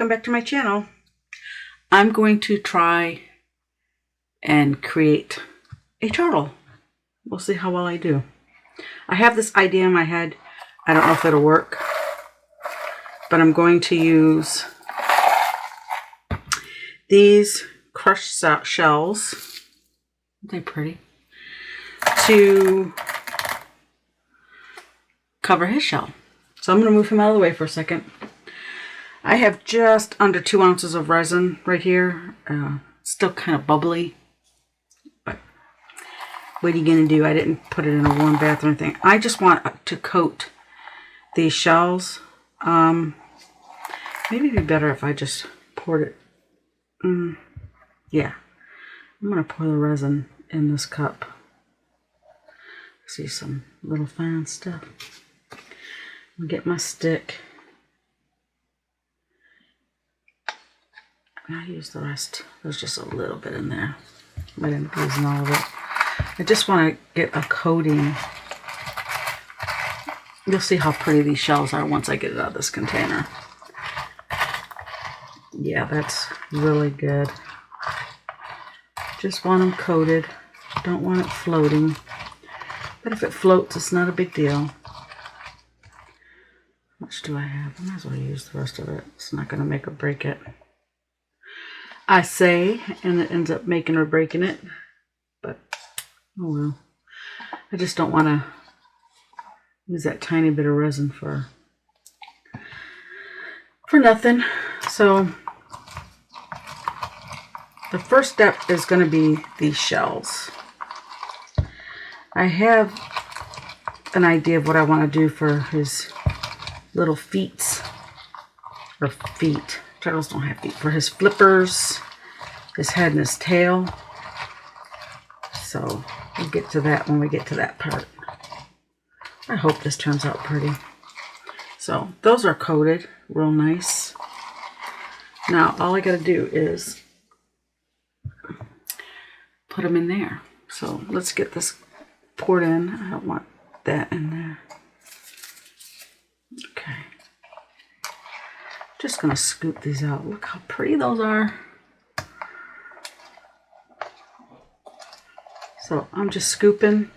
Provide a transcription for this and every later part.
welcome back to my channel. I'm going to try and create a turtle. We'll see how well I do. I have this idea in my head. I don't know if it'll work, but I'm going to use these crushed shells. Aren't they pretty? To cover his shell. So I'm going to move him out of the way for a second. I have just under 2 ounces of resin right here. Still kind of bubbly. But what are you going to do? I didn't put it in a warm bath or anything. I just want to coat these shells. Maybe it'd be better if I just poured it. Yeah. I'm going to pour the resin in this cup. See some little fine stuff. I'll get my stick. I'll use the rest. There's just a little bit in there. I didn't use all of it. I just want to get a coating. You'll see how pretty these shells are once I get it out of this container. Yeah, that's really good. Just want them coated. Don't want it floating. But if it floats, it's not a big deal. How much do I have? I might as well use the rest of it. It's not going to make or break it. I say, and it ends up making or breaking it. But, oh well. I just don't want to use that tiny bit of resin for nothing. So, the first step is going to be these shells. I have an idea of what I want to do for his little feet. Or feet. Turtles don't have feet. For his flippers, his head and his tail. So we'll get to that when we get to that part. I hope this turns out pretty. So those are coated real nice. Now all I got to do is put them in there. So let's get this poured in. I don't want that in there. Okay. Just gonna scoop these out. Look how pretty those are. So I'm just scooping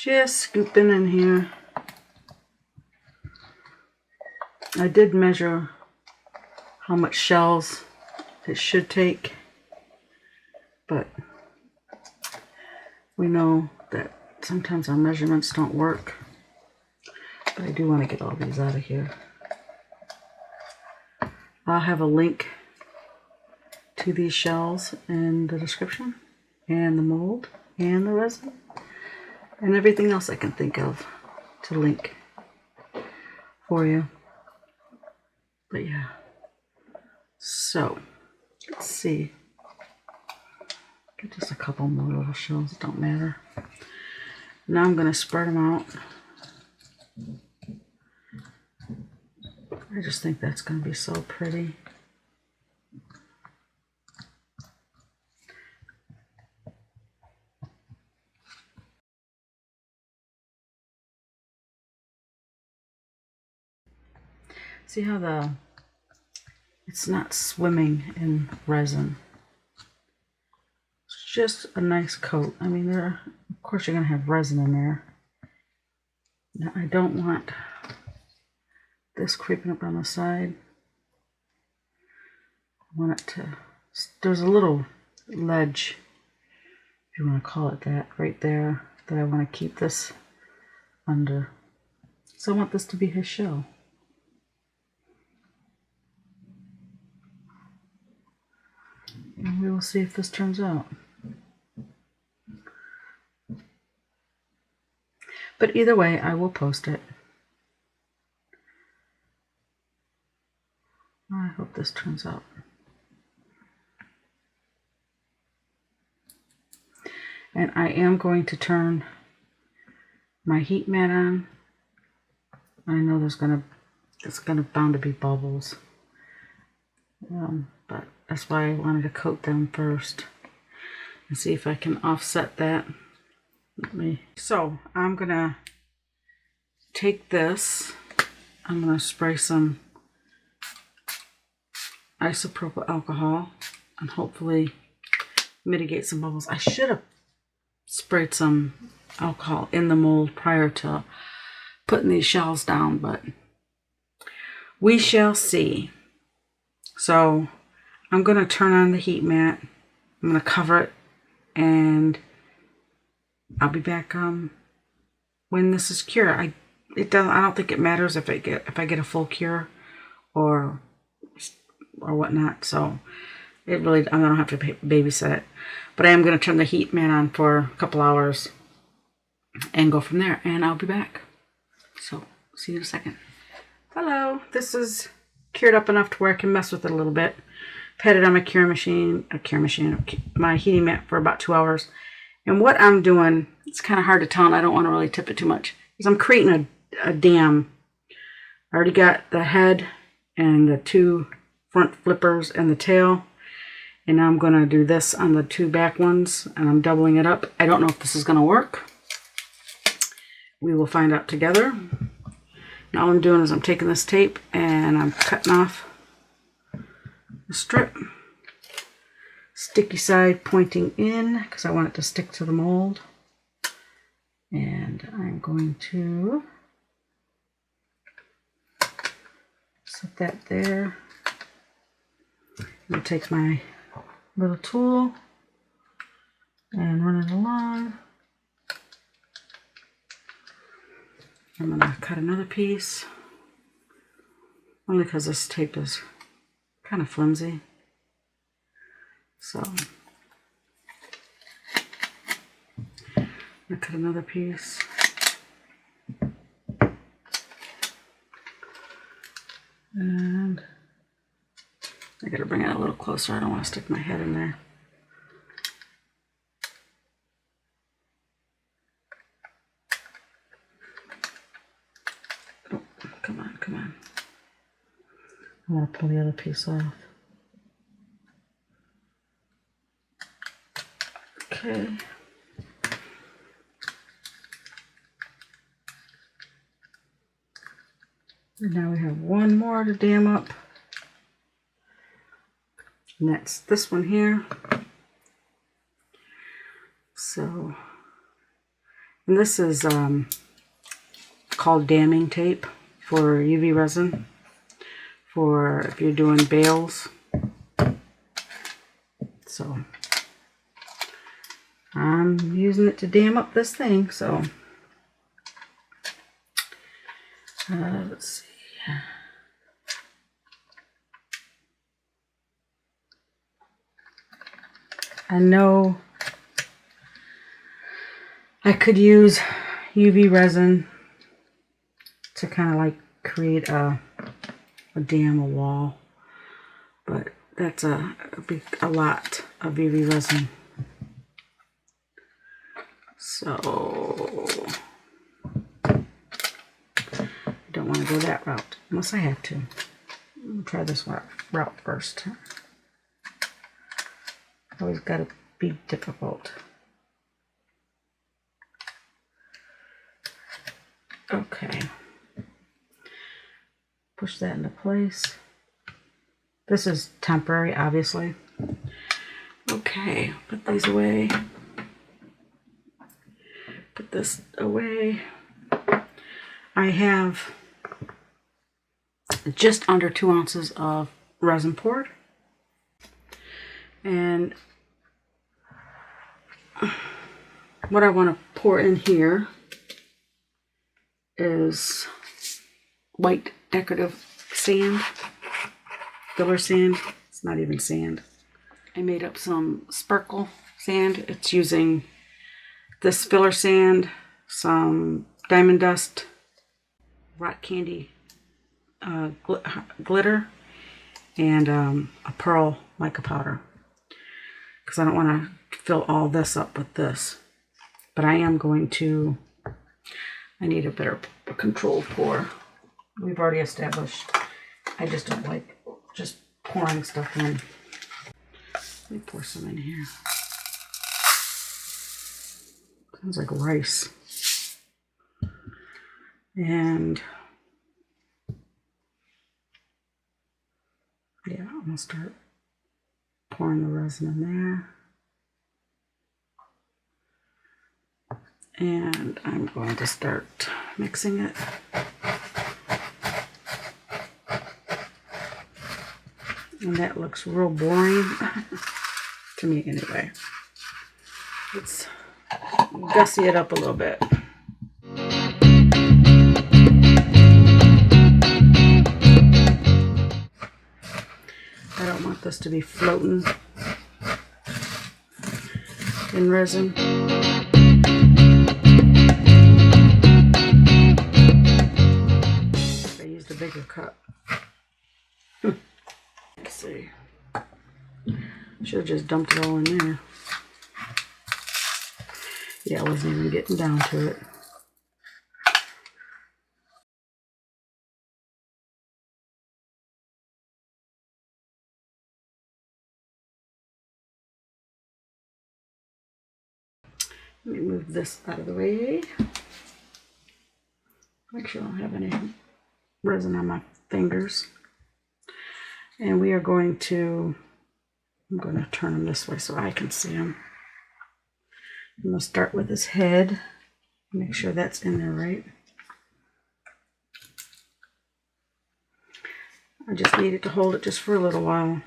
in here. I did measure how much shells it should take, but we know that sometimes our measurements don't work. But I do want to get all these out of here. I'll have a link to these shells in the description, and the mold, and the resin, and everything else I can think of to link for you. But yeah. So, let's see. Get just a couple more little shells, it don't matter. Now I'm going to spread them out. I just think that's going to be so pretty. See how it's not swimming in resin. It's just a nice coat. I mean, of course you're going to have resin in there. Now I don't want this creeping up on the side. I want it to, there's a little ledge, if you want to call it that, right there, that I want to keep this under. So I want this to be his shell. And we will see if this turns out. But either way, I will post it. I hope this turns out. And I am going to turn my heat mat on. I know it's bound to be bubbles. But that's why I wanted to coat them first. And see if I can offset that. So I'm gonna take this. I'm gonna spray some isopropyl alcohol and hopefully mitigate some bubbles. I should have sprayed some alcohol in the mold prior to putting these shells down, but we shall see. So I'm going to turn on the heat mat. I'm going to cover it, and I'll be back when this is cured. I don't think it matters if I get a full cure or whatnot. So it really, I don't have to babysit it. But I am going to turn the heat mat on for a couple hours and go from there. And I'll be back. So see you in a second. Hello. This is cured up enough to where I can mess with it a little bit. I've had it on my heating mat for about 2 hours. And what I'm doing, it's kind of hard to tell, and I don't want to really tip it too much, is I'm creating a dam. I already got the head and the 2 front flippers and the tail. And now I'm going to do this on the 2 back ones, and I'm doubling it up. I don't know if this is going to work. We will find out together. Now all I'm doing is I'm taking this tape and I'm cutting off the strip. Sticky side pointing in because I want it to stick to the mold. And I'm going to set that there. I'll take my little tool and run it along. I'm going to cut another piece, only because this tape is kind of flimsy. So I'm going to cut another piece. And I got to bring it a little closer. I don't want to stick my head in there. Oh, come on, come on. I want to pull the other piece off. Okay. And now we have one more to dam up. And that's this one here. So, and this is called damming tape for UV resin, for if you're doing bales. So I'm using it to dam up this thing. So let's see. I know I could use UV resin to kind of like create a dam, a wall, but that's a lot of UV resin. So I don't want to go that route unless I have to. I'll try this route first. Always got to be difficult. Okay. Push that into place. This is temporary, obviously. Okay, put these away. Put this away. I have just under 2 ounces of resin poured. And what I want to pour in here is white decorative sand, filler sand. It's not even sand. I made up some sparkle sand. It's using this filler sand, some diamond dust, rock candy glitter, and a pearl mica powder. Because I don't want to fill all this up with this. But I am going to, I need a better controlled pour. We've already established, I just don't like just pouring stuff in. Let me pour some in here. Sounds like rice. And yeah, I'm going to start pouring the resin in there. And I'm going to start mixing it. And that looks real boring to me anyway. Let's gussy it up a little bit. I don't want this to be floating in resin. I used a bigger cup. Let's see. Should have just dumped it all in there. Yeah, I wasn't even getting down to it. Let me move this out of the way. Make sure I don't have any resin on my fingers. And we are going to, I'm going to turn them this way so I can see them. I'm going to start with his head. Make sure that's in there right. I just need it to hold it just for a little while.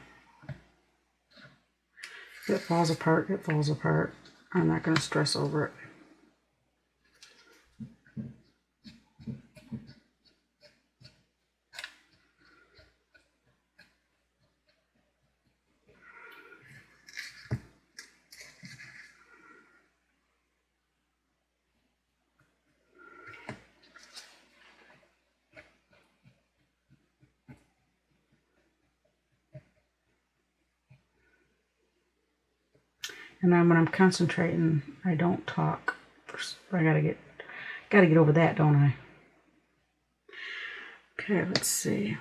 If it falls apart, it falls apart. I'm not going to stress over it. And then when I'm concentrating, I don't talk. I gotta get over that, don't I? Okay, let's see.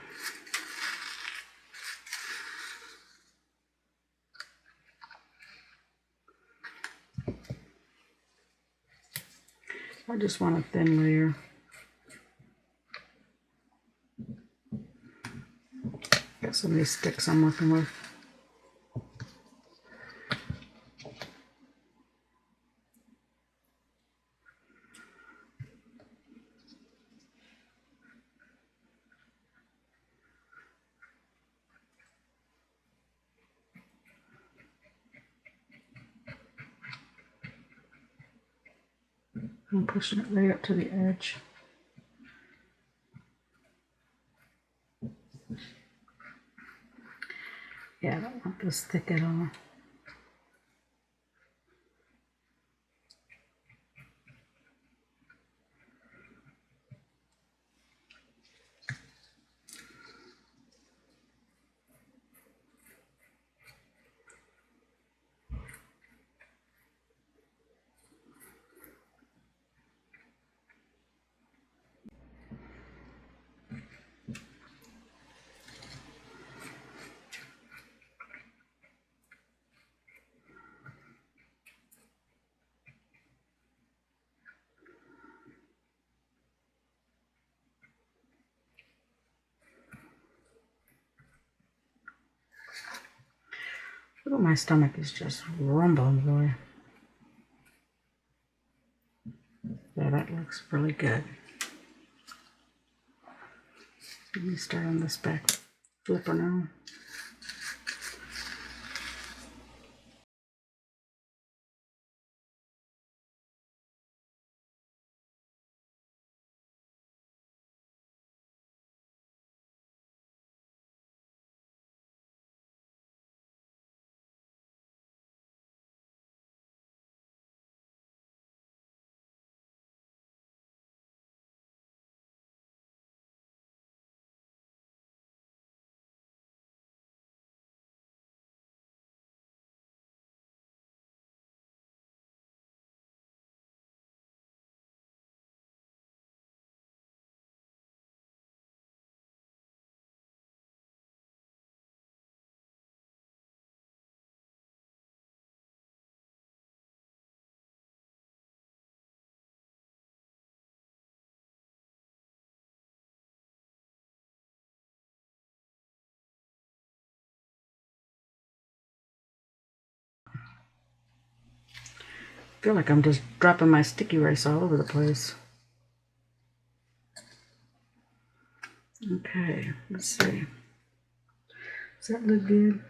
I just want a thin layer. Got some of these sticks I'm working with. I'm pushing it right up to the edge. Yeah, I don't want this thick at all. Oh, my stomach is just rumbling, boy. Yeah, that looks really good. Let me start on this back flipper now. feel like I'm just dropping my sticky rice all over the place. Okay, let's see. Does that look good?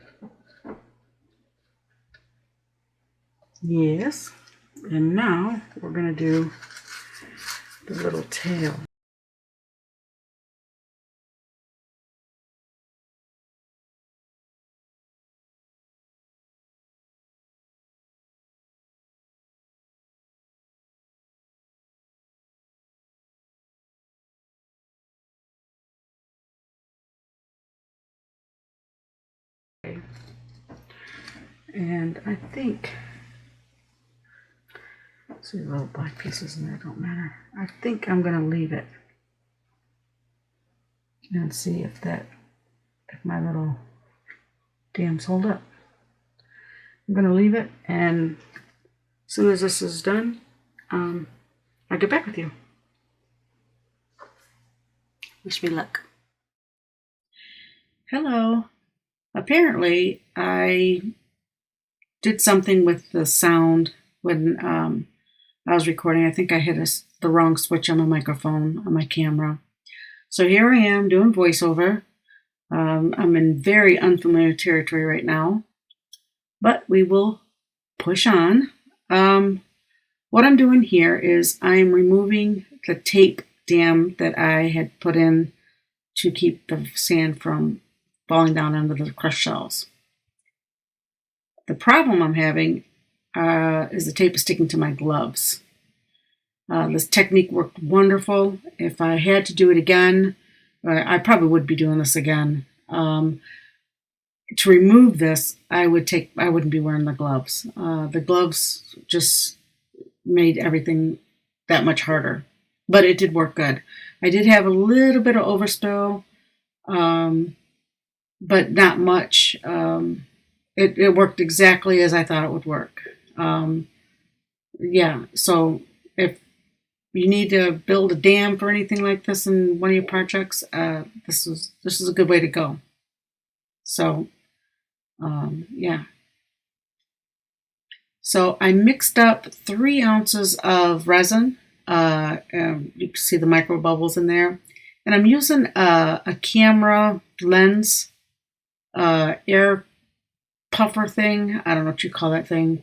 Yes. And now we're going to do the little tail. Okay. And I think, see the little black pieces in there, don't matter. I think I'm going to leave it and see if my little dams hold up. I'm going to leave it, and as soon as this is done, I'll get back with you. Wish me luck. Hello. Apparently, I did something with the sound when I was recording. I think I hit the wrong switch on my microphone on my camera. So here I am doing voiceover. I'm in very unfamiliar territory right now, but we will push on. What I'm doing here is I'm removing the tape dam that I had put in to keep the sand from falling down under the crushed shells. The problem I'm having is the tape is sticking to my gloves. This technique worked wonderful. If I had to do it again, I probably would be doing this again. To remove this, I wouldn't be wearing the gloves. The gloves just made everything that much harder, but it did work good. I did have a little bit of overspill, but not much. It worked exactly as I thought it would work. Yeah, so if you need to build a dam for anything like this in one of your projects, this is a good way to go. So, yeah. So I mixed up 3 ounces of resin. You can see the micro bubbles in there. And I'm using a camera lens, air puffer thing. I don't know what you call that thing.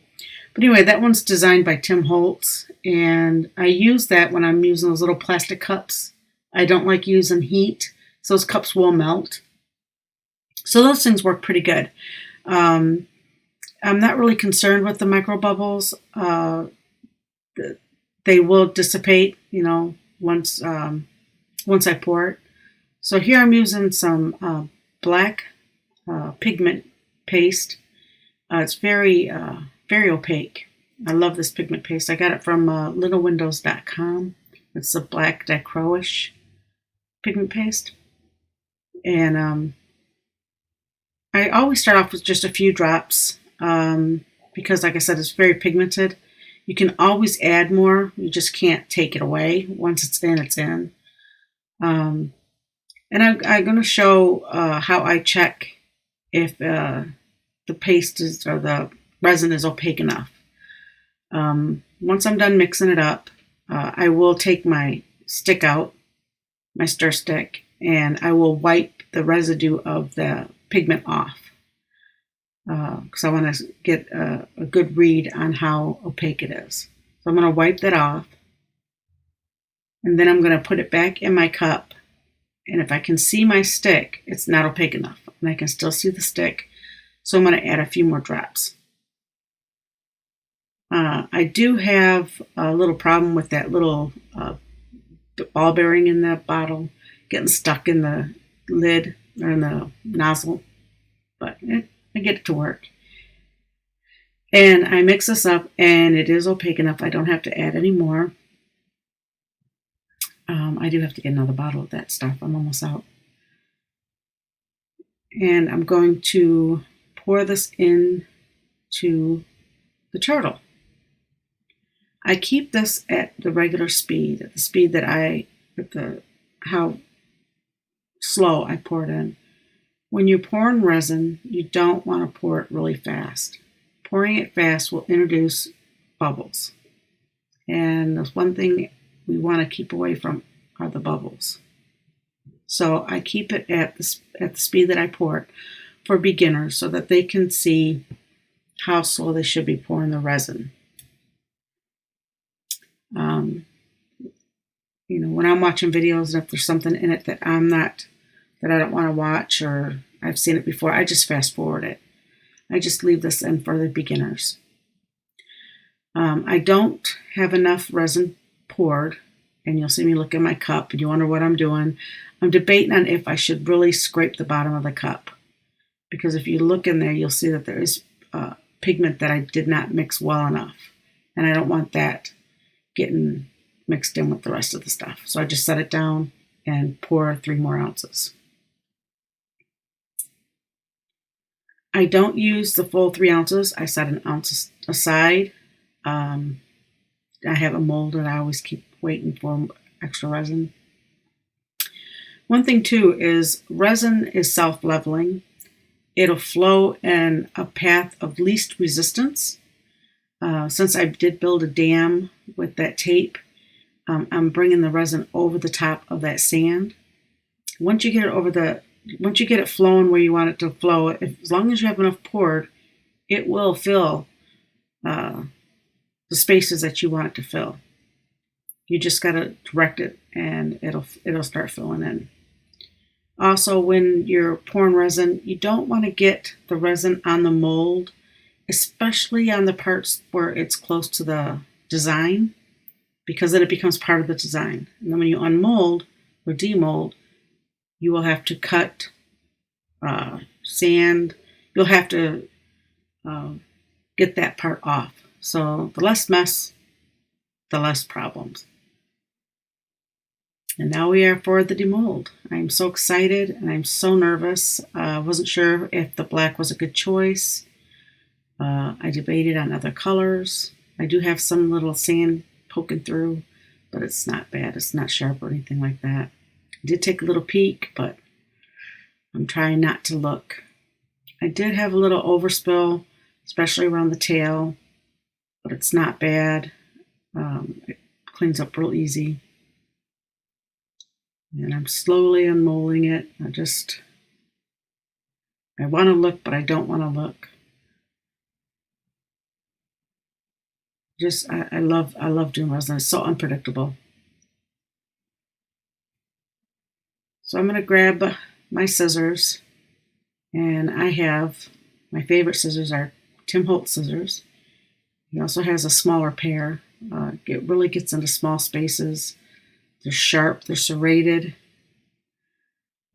But anyway, that one's designed by Tim Holtz. And I use that when I'm using those little plastic cups. I don't like using heat, so those cups will melt. So those things work pretty good. I'm not really concerned with the micro bubbles. They will dissipate, once I pour it. So here I'm using some black pigment paste. It's very opaque. I love this pigment paste. I got it from littlewindows.com. It's a black dichroish pigment paste. And I always start off with just a few drops because, like I said, it's very pigmented. You can always add more. You just can't take it away. Once it's in, it's in. And I'm going to show how I check if the paste is, or the resin is opaque enough. Once I'm done mixing it up, I will take my stick out, my stir stick, and I will wipe the residue of the pigment off because I want to get a good read on how opaque it is. So I'm going to wipe that off, and then I'm going to put it back in my cup. And if I can see my stick, it's not opaque enough, and I can still see the stick. So I'm going to add a few more drops. I do have a little problem with that little ball bearing in the bottle getting stuck in the lid or in the nozzle, but I get it to work. And I mix this up, and it is opaque enough. I don't have to add any more. I do have to get another bottle of that stuff. I'm almost out. And I'm going to pour this into the turtle. I keep this at the regular speed, at the speed that how slow I pour it in. When you're pouring resin, you don't want to pour it really fast. Pouring it fast will introduce bubbles. And the one thing we want to keep away from are the bubbles. So I keep it at the speed that I pour it for beginners so that they can see how slow they should be pouring the resin. You know, when I'm watching videos, and if there's something in it that I don't want to watch, or I've seen it before, I just fast forward it. I just leave this in for the beginners. I don't have enough resin poured, and you'll see me look at my cup and you wonder what I'm doing. I'm debating on if I should really scrape the bottom of the cup, because if you look in there, you'll see that there is pigment that I did not mix well enough, and I don't want that getting mixed in with the rest of the stuff. So I just set it down and pour 3 more ounces. I don't use the full 3 ounces. I set an ounce aside. I have a mold that I always keep waiting for extra resin. One thing too is resin is self-leveling. It'll flow in a path of least resistance. Since I did build a dam with that tape, I'm bringing the resin over the top of that sand. Once you get it flowing where you want it to flow, as long as you have enough poured, it will fill the spaces that you want it to fill. You just got to direct it, and it'll start filling in. Also, when you're pouring resin, you don't want to get the resin on the mold, especially on the parts where it's close to the design, because then it becomes part of the design. And then when you unmold or demold, you will have to cut sand. You'll have to get that part off. So the less mess, the less problems. And now we are for the demold. I'm so excited and I'm so nervous. I wasn't sure if the black was a good choice. I debated on other colors. I do have some little sand poking through, but it's not bad. It's not sharp or anything like that. I did take a little peek, but I'm trying not to look. I did have a little overspill, especially around the tail, but it's not bad. It cleans up real easy. And I'm slowly unmolding it. I want to look, but I don't want to look. I love doing resin. It's so unpredictable. So I'm going to grab my scissors, and I have my favorite scissors are Tim Holtz scissors. He also has a smaller pair. It really gets into small spaces. They're sharp. They're serrated.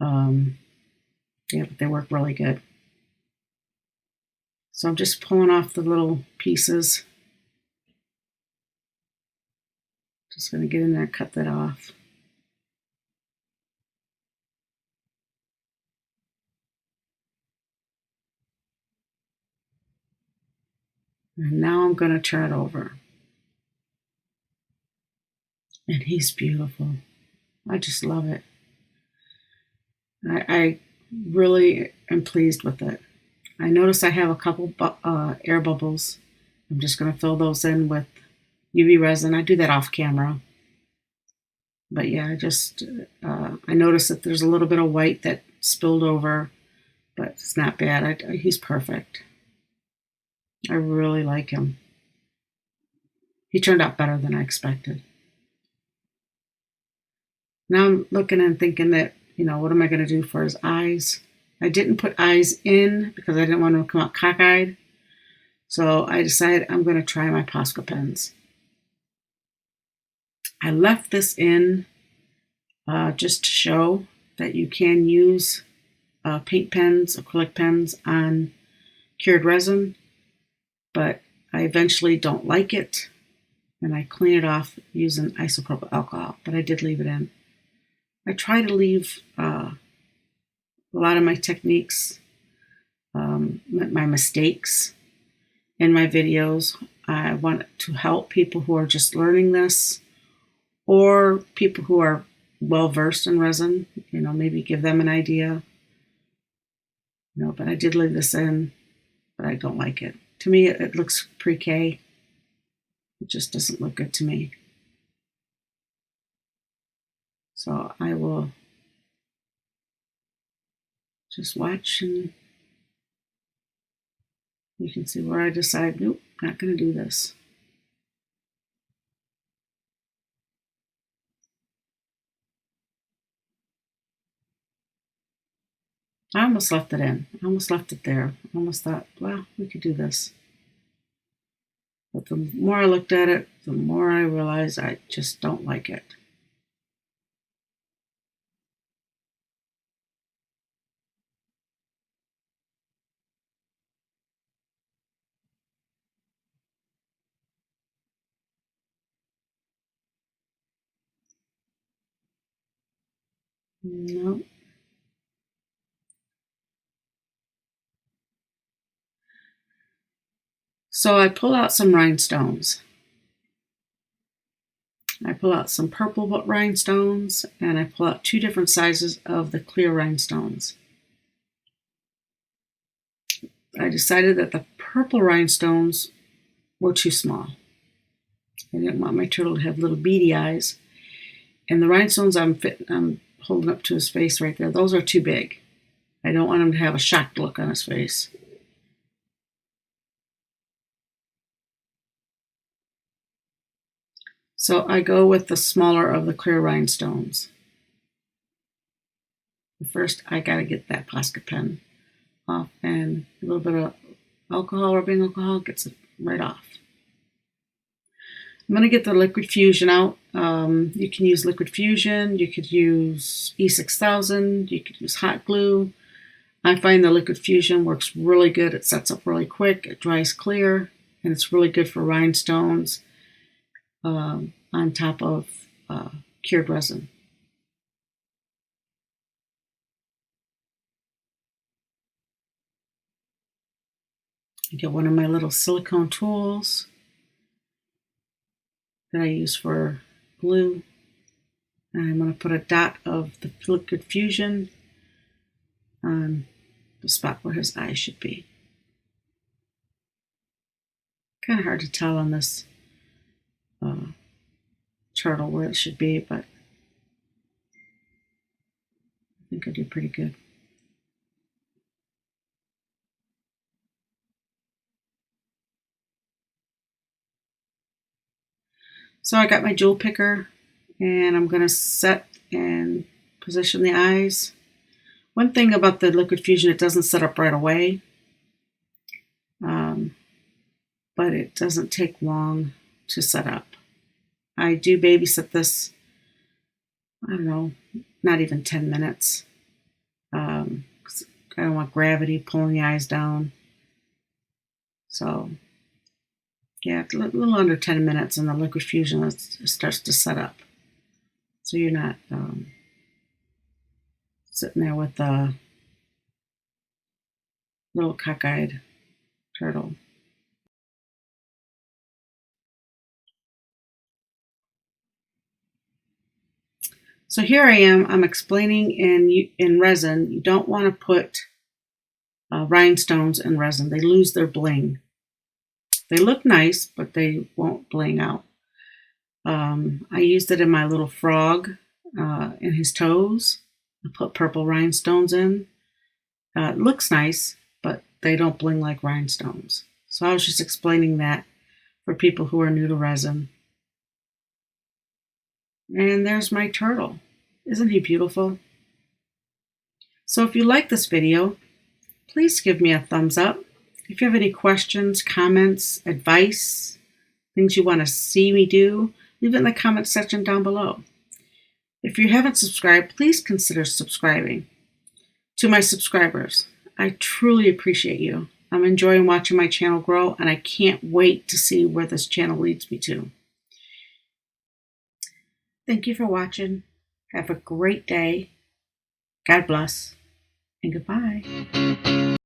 Yeah, but they work really good. So I'm just pulling off the little pieces. Just going to get in there and cut that off. And now I'm going to turn it over. And he's beautiful. I just love it. I really am pleased with it. I notice I have a couple air bubbles. I'm just going to fill those in with UV resin. I do that off camera. But yeah, I noticed that there's a little bit of white that spilled over, but it's not bad. He's perfect. I really like him. He turned out better than I expected. Now I'm looking and thinking that, what am I going to do for his eyes? I didn't put eyes in because I didn't want him to come out cockeyed. So I decided I'm going to try my Posca pens. I left this in just to show that you can use paint pens, acrylic pens on cured resin, but I eventually don't like it, and I clean it off using isopropyl alcohol, but I did leave it in. I try to leave a lot of my techniques, my mistakes in my videos. I want to help people who are just learning this, or people who are well versed in resin, maybe give them an idea. But I did leave this in, but I don't like it. To me, it looks pre-K. It just doesn't look good to me. So I will just watch, and you can see where I decide, nope, not going to do this. I almost left it in. I almost left it there. I almost thought, well, we could do this. But the more I looked at it, the more I realized I just don't like it. No. So I pull out some rhinestones. I pull out some purple rhinestones, and I pull out 2 different sizes of the clear rhinestones. I decided that the purple rhinestones were too small. I didn't want my turtle to have little beady eyes. And the rhinestones I'm holding up to his face right there, those are too big. I don't want him to have a shocked look on his face. So I go with the smaller of the clear rhinestones. First, I got to get that Posca pen off, and a little bit of alcohol, rubbing alcohol, gets it right off. I'm going to get the liquid fusion out. You can use liquid fusion, you could use E6000, you could use hot glue. I find the liquid fusion works really good. It sets up really quick, it dries clear, and it's really good for rhinestones on top of cured resin. I get one of my little silicone tools that I use for glue. And I'm going to put a dot of the liquid fusion on the spot where his eye should be. Kind of hard to tell on this turtle where it should be, but I think I did pretty good. So I got my jewel picker, and I'm going to set and position the eyes. One thing about the liquid fusion, it doesn't set up right away, but it doesn't take long to set up. I do babysit this, I don't know, not even 10 minutes. 'Cause I don't want gravity pulling the eyes down. So yeah, a little under 10 minutes, and the liquid fusion starts to set up. So you're not sitting there with a little cockeyed turtle. So here I am, I'm explaining in resin, you don't want to put rhinestones in resin. They lose their bling. They look nice, but they won't bling out. I used it in my little frog in his toes. I put purple rhinestones in. It looks nice, but they don't bling like rhinestones. So I was just explaining that for people who are new to resin. And there's my turtle. Isn't he beautiful? So if you like this video, please give me a thumbs up. If you have any questions, comments, advice, things you want to see me do, leave it in the comment section down below. If you haven't subscribed, please consider subscribing. To my subscribers, I truly appreciate you. I'm enjoying watching my channel grow, and I can't wait to see where this channel leads me to. Thank you for watching. Have a great day. God bless, and goodbye.